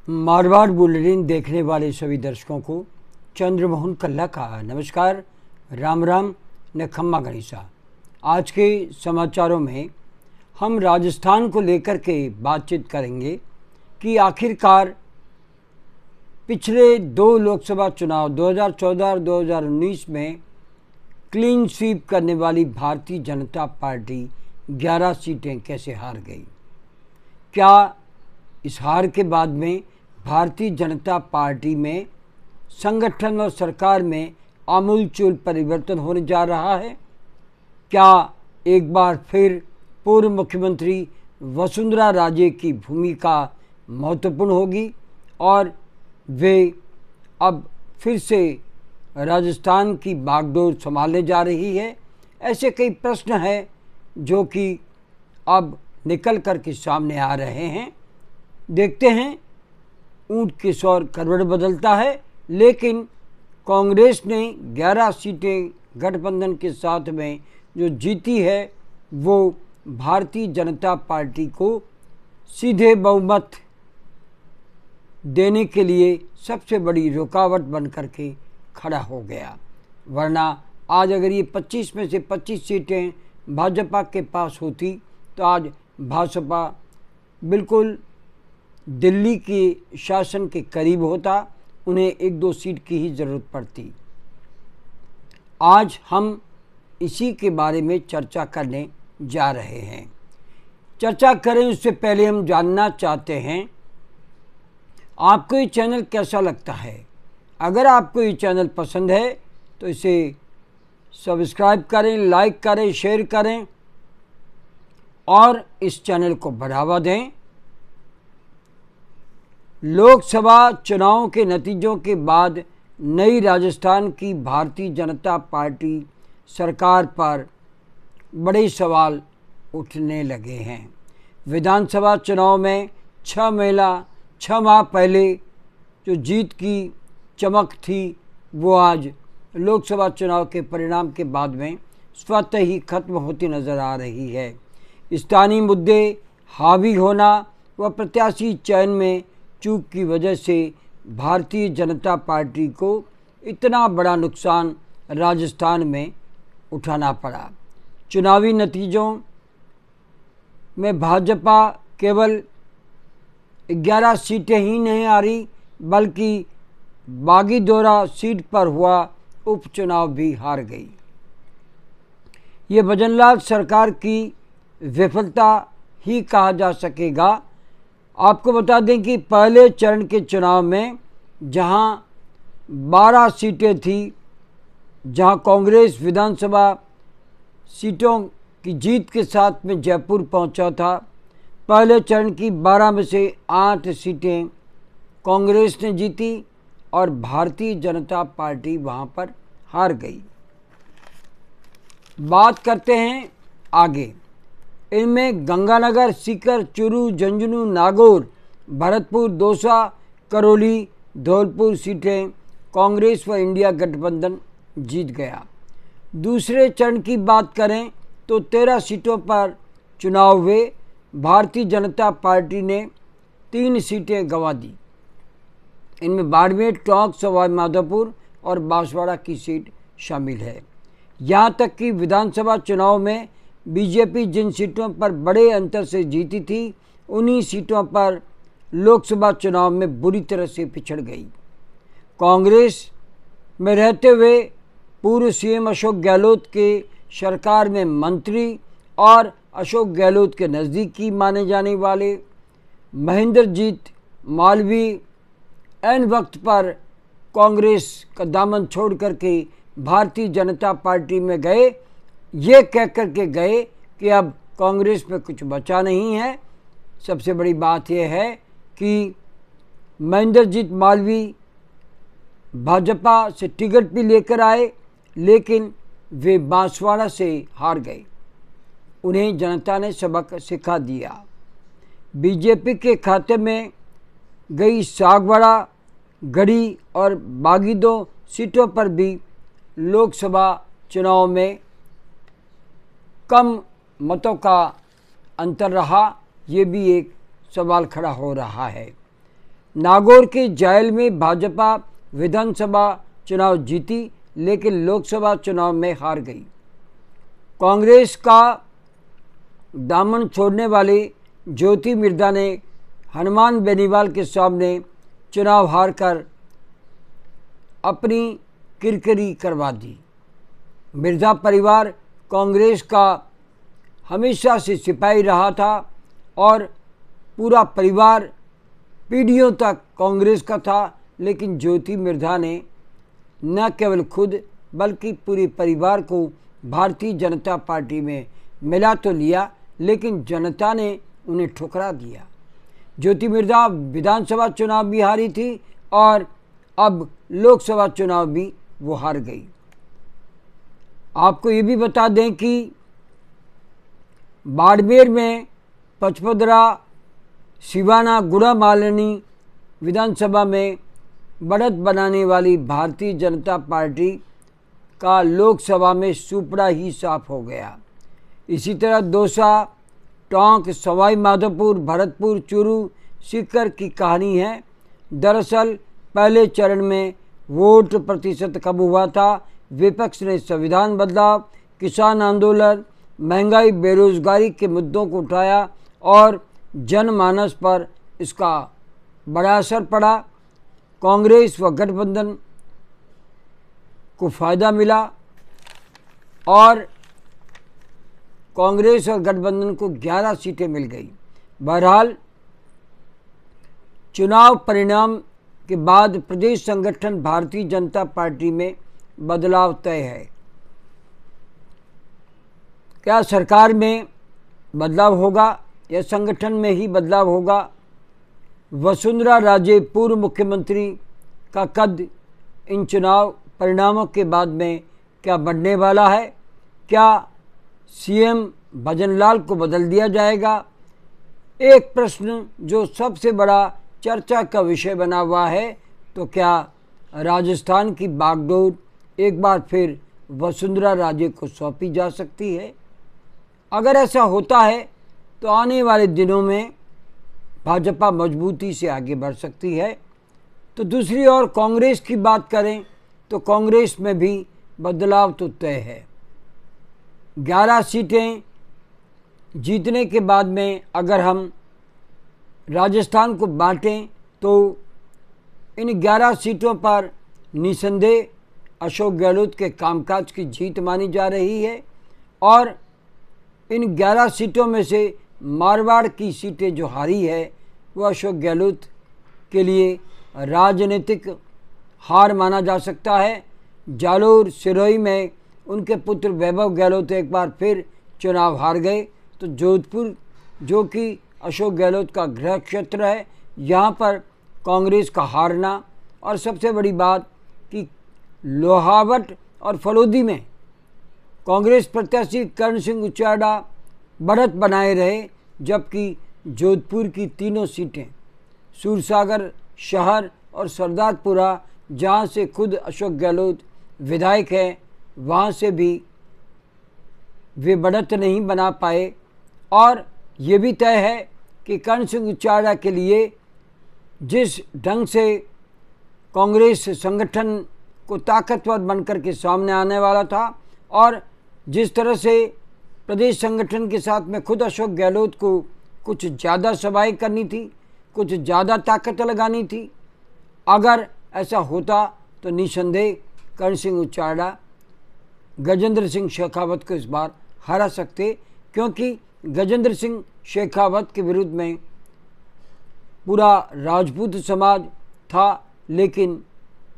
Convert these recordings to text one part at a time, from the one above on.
Marwar bulletin देखने वाले सभी दर्शकों को चंद्रमोहन कल्ला का नमस्कार, राम राम न खम्मा गणिसा। आज के समाचारों में हम राजस्थान को लेकर के बातचीत करेंगे कि आखिरकार पिछले दो लोकसभा चुनाव 2014 और 2019 में क्लीन स्वीप करने वाली भारतीय जनता पार्टी 11 सीटें कैसे हार गई। क्या इस हार के बाद में भारतीय जनता पार्टी में संगठन और सरकार में आमूलचूल परिवर्तन होने जा रहा है? क्या एक बार फिर पूर्व मुख्यमंत्री वसुंधरा राजे की भूमिका महत्वपूर्ण होगी और वे अब फिर से राजस्थान की बागडोर संभालने जा रही है? ऐसे कई प्रश्न हैं जो कि अब निकल कर के सामने आ रहे हैं। देखते हैं, ऊंट के सौर करवट बदलता है, लेकिन कांग्रेस ने 11 सीटें गठबंधन के साथ में जो जीती है वो भारतीय जनता पार्टी को सीधे बहुमत देने के लिए सबसे बड़ी रुकावट बन करके खड़ा हो गया। वरना आज अगर ये 25 में से 25 सीटें भाजपा के पास होती तो आज भाजपा बिल्कुल दिल्ली के शासन के करीब होता, उन्हें 1-2 सीट की ही ज़रूरत पड़ती। आज हम इसी के बारे में चर्चा करने जा रहे हैं। चर्चा करें उससे पहले हम जानना चाहते हैं आपको ये चैनल कैसा लगता है। अगर आपको ये चैनल पसंद है तो इसे सब्सक्राइब करें, लाइक करें, शेयर करें और इस चैनल को बढ़ावा दें। लोकसभा चुनाव के नतीजों के बाद नई राजस्थान की भारतीय जनता पार्टी सरकार पर बड़े सवाल उठने लगे हैं। विधानसभा चुनाव में 6 माह पहले जो जीत की चमक थी वो आज लोकसभा चुनाव के परिणाम के बाद में स्वतः ही खत्म होती नज़र आ रही है। स्थानीय मुद्दे हावी होना व प्रत्याशी चयन में चूक की वजह से भारतीय जनता पार्टी को इतना बड़ा नुकसान राजस्थान में उठाना पड़ा। चुनावी नतीजों में भाजपा केवल 11 सीटें ही नहीं हारी बल्कि बागीदोरा सीट पर हुआ उपचुनाव भी हार गई। ये भजनलाल सरकार की विफलता ही कहा जा सकेगा। आपको बता दें कि पहले चरण के चुनाव में जहां 12 सीटें थी, जहां कांग्रेस विधानसभा सीटों की जीत के साथ में जयपुर पहुंचा था, पहले चरण की 12 में से 8 सीटें कांग्रेस ने जीती और भारतीय जनता पार्टी वहां पर हार गई। बात करते हैं आगे। इनमें गंगानगर, सीकर, चूरू, झुंझुनू, नागौर, भरतपुर, दौसा, करौली, धौलपुर सीटें कांग्रेस व इंडिया गठबंधन जीत गया। दूसरे चरण की बात करें तो 13 सीटों पर चुनाव हुए। भारतीय जनता पार्टी ने 3 सीटें गंवा दी। इनमें बाड़मेर, टोंक, सवाई माधोपुर और बांसवाड़ा की सीट शामिल है। यहाँ तक कि विधानसभा चुनाव में बीजेपी जिन सीटों पर बड़े अंतर से जीती थी, उन्हीं सीटों पर लोकसभा चुनाव में बुरी तरह से पिछड़ गई। कांग्रेस में रहते हुए पूर्व सीएम अशोक गहलोत के सरकार में मंत्री और अशोक गहलोत के नज़दीकी माने जाने वाले महेंद्रजीत मालवीय ऐन वक्त पर कांग्रेस का दामन छोड़ करके भारतीय जनता पार्टी में गए। ये कह कर के गए कि अब कांग्रेस में कुछ बचा नहीं है। सबसे बड़ी बात यह है कि महेंद्रजीत मालवीय भाजपा से टिकट भी लेकर आए, लेकिन वे बांसवाड़ा से हार गए। उन्हें जनता ने सबक सिखा दिया। बीजेपी के खाते में गई सागवाड़ा, गढ़ी और बागीदो सीटों पर भी लोकसभा चुनाव में कम मतों का अंतर रहा। ये भी एक सवाल खड़ा हो रहा है। नागौर के जायल में भाजपा विधानसभा चुनाव जीती, लेकिन लोकसभा चुनाव में हार गई। कांग्रेस का दामन छोड़ने वाले ज्योति मिर्धा ने हनुमान बेनीवाल के सामने चुनाव हारकर अपनी किरकिरी करवा दी। मिर्धा परिवार कांग्रेस का हमेशा से सिपाही रहा था और पूरा परिवार पीढ़ियों तक कांग्रेस का था, लेकिन ज्योति मिर्धा ने न केवल खुद बल्कि पूरे परिवार को भारतीय जनता पार्टी में मिला तो लिया, लेकिन जनता ने उन्हें ठुकरा दिया। ज्योति मिर्धा विधानसभा चुनाव भी हारी थी और अब लोकसभा चुनाव भी वो हार गई। आपको ये भी बता दें कि बाड़मेर में पचपदरा सिवाना गुड़ा मालिनी विधानसभा में बढ़त बनाने वाली भारतीय जनता पार्टी का लोकसभा में सुपड़ा ही साफ हो गया। इसी तरह दौसा, टोंक, सवाई माधोपुर, भरतपुर, चूरू, सीकर की कहानी है। दरअसल पहले चरण में वोट प्रतिशत कम हुआ था। विपक्ष ने संविधान बदलाव, किसान आंदोलन, महंगाई, बेरोजगारी के मुद्दों को उठाया और जनमानस पर इसका बड़ा असर पड़ा। कांग्रेस व गठबंधन को फायदा मिला और कांग्रेस और गठबंधन को 11 सीटें मिल गई। बहरहाल चुनाव परिणाम के बाद प्रदेश संगठन भारतीय जनता पार्टी में बदलाव तय है। क्या सरकार में बदलाव होगा या संगठन में ही बदलाव होगा? वसुंधरा राजे पूर्व मुख्यमंत्री का कद इन चुनाव परिणामों के बाद में क्या बढ़ने वाला है? क्या सीएम भजनलाल को बदल दिया जाएगा? एक प्रश्न जो सबसे बड़ा चर्चा का विषय बना हुआ है, तो क्या राजस्थान की बागडोर एक बार फिर वसुंधरा राजे को सौंपी जा सकती है? अगर ऐसा होता है तो आने वाले दिनों में भाजपा मजबूती से आगे बढ़ सकती है। तो दूसरी ओर कांग्रेस की बात करें तो कांग्रेस में भी बदलाव तो तय है। 11 सीटें जीतने के बाद में अगर हम राजस्थान को बांटें तो इन 11 सीटों पर निसंदेह अशोक गहलोत के कामकाज की जीत मानी जा रही है और इन 11 सीटों में से मारवाड़ की सीटें जो हारी है वो अशोक गहलोत के लिए राजनीतिक हार माना जा सकता है। जालोर, सिरोही में उनके पुत्र वैभव गहलोत एक बार फिर चुनाव हार गए, तो जोधपुर जो कि अशोक गहलोत का गृह क्षेत्र है, यहाँ पर कांग्रेस का हारना, और सबसे बड़ी बात कि लोहावट और फलोदी में कांग्रेस प्रत्याशी कर्ण सिंह उचाड़ा बढ़त बनाए रहे, जबकि जोधपुर की तीनों सीटें सूरसागर शहर और सरदारपुरा, जहाँ से खुद अशोक गहलोत विधायक हैं, वहाँ से भी वे बढ़त नहीं बना पाए। और ये भी तय है कि कर्ण सिंह उचाड़ा के लिए जिस ढंग से कांग्रेस संगठन को ताकतवर बनकर के सामने आने वाला था और जिस तरह से प्रदेश संगठन के साथ में खुद अशोक गहलोत को कुछ ज़्यादा सभाएं करनी थी, कुछ ज़्यादा ताकत लगानी थी, अगर ऐसा होता तो निसंदेह कर्ण सिंह उचाड़ा गजेंद्र सिंह शेखावत को इस बार हरा सकते, क्योंकि गजेंद्र सिंह शेखावत के विरुद्ध में पूरा राजपूत समाज था। लेकिन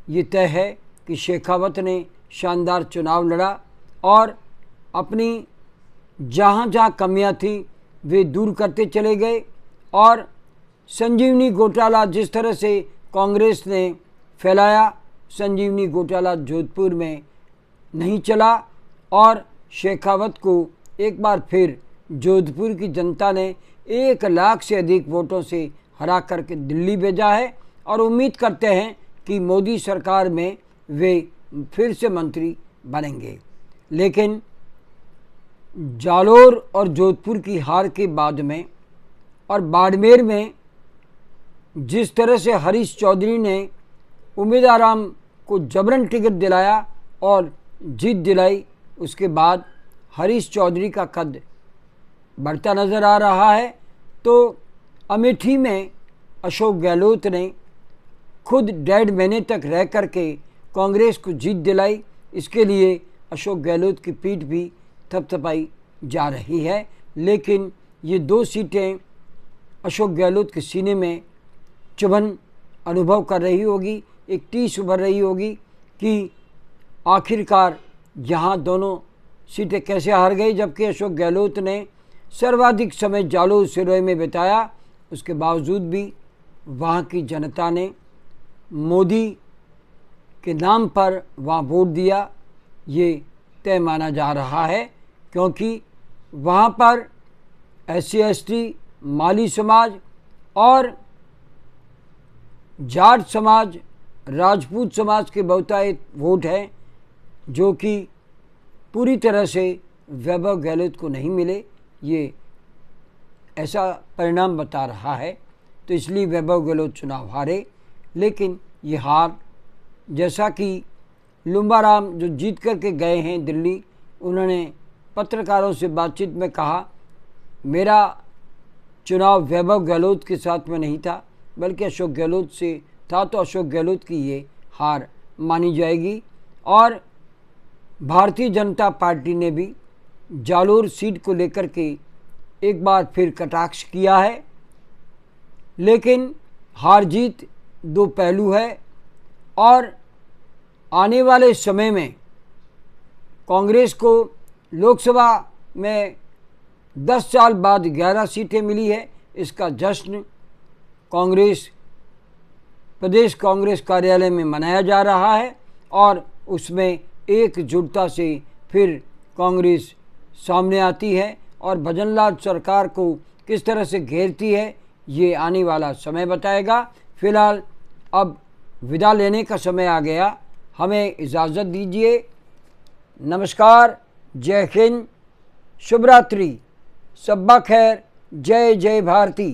ये तय है कि शेखावत ने शानदार चुनाव लड़ा और अपनी जहाँ जहाँ कमियाँ थी वे दूर करते चले गए और संजीवनी घोटाला जिस तरह से कांग्रेस ने फैलाया, संजीवनी घोटाला जोधपुर में नहीं चला और शेखावत को एक बार फिर जोधपुर की जनता ने 1 लाख से अधिक वोटों से हरा करके दिल्ली भेजा है और उम्मीद करते हैं कि मोदी सरकार में वे फिर से मंत्री बनेंगे। लेकिन जालोर और जोधपुर की हार के बाद में और बाड़मेर में जिस तरह से हरीश चौधरी ने उम्मीद आराम को जबरन टिकट दिलाया और जीत दिलाई, उसके बाद हरीश चौधरी का कद बढ़ता नज़र आ रहा है। तो अमेठी में अशोक गहलोत ने खुद 1.5 महीने तक रह कर के कांग्रेस को जीत दिलाई। इसके लिए अशोक गहलोत की पीठ भी थपथपाई जा रही है, लेकिन ये 2 सीटें अशोक गहलोत के सीने में चुभन अनुभव कर रही होगी, एक टीस उभर रही होगी कि आखिरकार यहाँ दोनों सीटें कैसे हार गई, जबकि अशोक गहलोत ने सर्वाधिक समय जालोर सिरोही में बिताया। उसके बावजूद भी वहाँ की जनता ने मोदी के नाम पर वहाँ वोट दिया, ये तय माना जा रहा है, क्योंकि वहाँ पर SC ST, माली समाज और जाट समाज, राजपूत समाज के बहुतायत वोट हैं, जो कि पूरी तरह से वैभव गहलोत को नहीं मिले। ये ऐसा परिणाम बता रहा है, तो इसलिए वैभव गहलोत चुनाव हारे। लेकिन ये हार, जैसा कि लुम्बाराम जो जीत करके गए हैं दिल्ली, उन्होंने पत्रकारों से बातचीत में कहा, मेरा चुनाव वैभव गहलोत के साथ में नहीं था बल्कि अशोक गहलोत से था, तो अशोक गहलोत की ये हार मानी जाएगी। और भारतीय जनता पार्टी ने भी जालोर सीट को लेकर के एक बार फिर कटाक्ष किया है, लेकिन हार जीत 2 पहलू है और आने वाले समय में कांग्रेस को लोकसभा में 10 साल बाद 11 सीटें मिली है। इसका जश्न कांग्रेस प्रदेश कांग्रेस कार्यालय में मनाया जा रहा है और उसमें एकजुटता से फिर कांग्रेस सामने आती है और भजनलाल सरकार को किस तरह से घेरती है, ये आने वाला समय बताएगा। फिलहाल अब विदा लेने का समय आ गया, हमें इजाज़त दीजिए। नमस्कार, जय हिंद, शुभ रात्रि, सब्बा खैर, जय जय भारती।